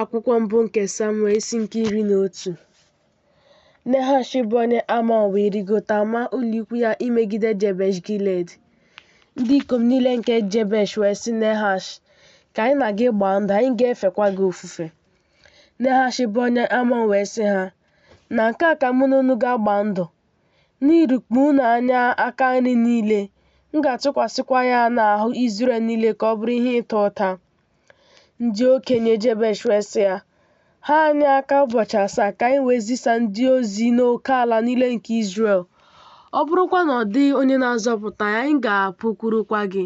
Akwụkwọ mbụ nke Samuel isi nke 11. Nahash bụ onye Amọn wee rigota ama ụlọikwu ya imegide Jebesh Gilead. Ndị ikom niile nke Jebesh wee sị Nahash, ka anyị na gị gbaa ndụ, anyị ga-efekwa gị ofufe. Nahash bụ onye Amọn wee sị ha, na nke a ka mụ na unu ga-agba ndụ, n'irikpu unu anya aka nri niile, m ga-atụkwasịkwa ya n'ahụ Izrel niile ka ọ bụrụ ihe ịta ụta. Ndị okenye Jebesh wee sị ya, ha anyị aka ụbọchị 7 ka anyị wee zisa ndị ozi n'oke ala niile nke Izrel. Ọ bụrụkwa na ọ dị onye na-azọpụta ya, anyị ga-apụkwurukwa gị.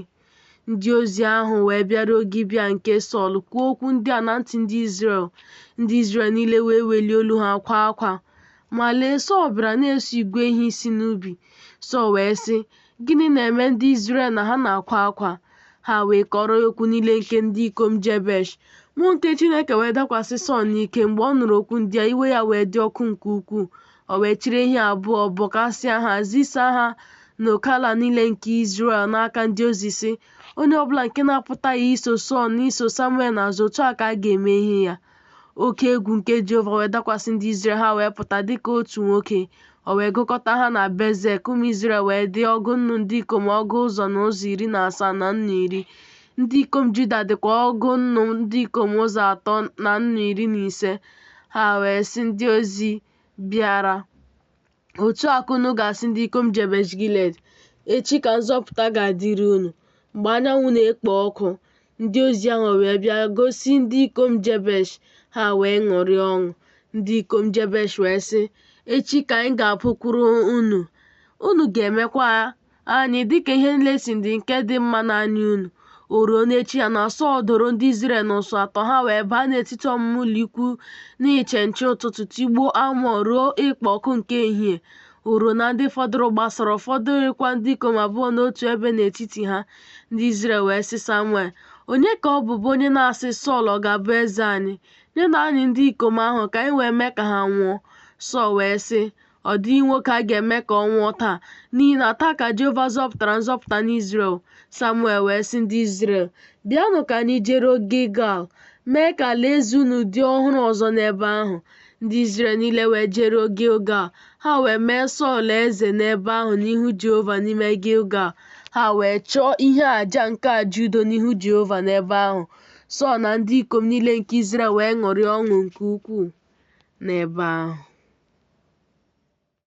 Ndị ozi ahụ wee bịaruo Gibea nke Sọl kwuo okwu ndị a na ntị ndị Izrel. Ndị Izrel niile wee welie olu ha kwaa akwa. Ma lee, Sọl bịara na-eso igwe ehi si n'ubi. Sọl wee sị, gịnị na-eme ndị Izrel na ha na-akwa akwa? Ha wee kọrọ okwu niile nke ndị ikom Jebesh. Mmụọ nke Chineke wee dakwasị Sọl n'ike mgbe ọ nụrụ okwu ndị a, iwe ya wee dị ọkụ nke ukwuu. O wee chịrị ehi abụọ bọkasịa ha, zisa ha n'oke ala niile nke Izrel n'aka ndị ozi sị, onye ọbụla nke na-apụtaghị iso Sọl na iso Samuel n'azụ, otu a ka a ga-eme ihe ya. Oke egwu nke Jehova wee dakwasị ndị Izrel, ha wee pụta dịka otu nwoke. O wee gụkọta ha na Bezek. Ụmụ Izrel wee dị 100 ndị ikom, 1,110. Ndị ikom Juda dịkwa 100 ndị ikom, 315. Ha wee sị ndị ozi bịara, otu a ka unu ga-asị ndị ikom Jebesh Gilead, echi ka nzọpụta ga-adịrị unu. Mgbe anyanwụ na-ekpo ọkụ, ndị ozi ahụ wee bịa gosi ndị ikom Jebesh, ha wee ṅụrịa ọṅụ. Ndị ikom Jebesh wee sị, echi ka anyị ga-apụkwuru unu, unu ga-emekwa anyị dịka ihe niile si dị nke dị mma n'anya unu. O ruo n'echi ya na Sọl doro ndị Izrel n'ụsụ 3, ha wee baa n'etiti ọmụma ụlọikwu n'iche nche ụtụtụ, tigbuo Amọn ruo ịkpa ọkụ nke ehihie. O ruo na ndị fọdụrụ gbasara, fọdụrịkwa ndị ikom 2 n'otu ebe n'etiti ha. Ndị Izrel wee sị Samuel, onye ka ọ bụ onye na-asị Sọl ọ ga-abụ eze anyị? Nye na anyị ndị ikom ahụ ka anyị wee mee ka ha nwụọ. Sọl wee sị, ọ dịghị nwoke a ga-eme ka ọ nwụọ taa, n'ihi na taa ka Jehova zọpụtara nzọpụta n'Izrel. Samuel wee sị ndị Izrel, bịanụ ka anyị jeruo Gilgal, mee ka alaeze unu dị ọhụrụ ọzọ n'ebe ahụ. Ndị Izrel niile wee jeruo Gilgal. Ha wee mee Sọl eze n'ebe ahụ n'ihu Jehova n'ime Gilgal. Ha wee chọọ ihe àjà nke àjà udo n'ihu Jehova n'ebe ahụ. Sọl na ndị ikom niile nke Izrel wee ṅụrịa ọṅụ nke ukwuu n'ebe ahụ.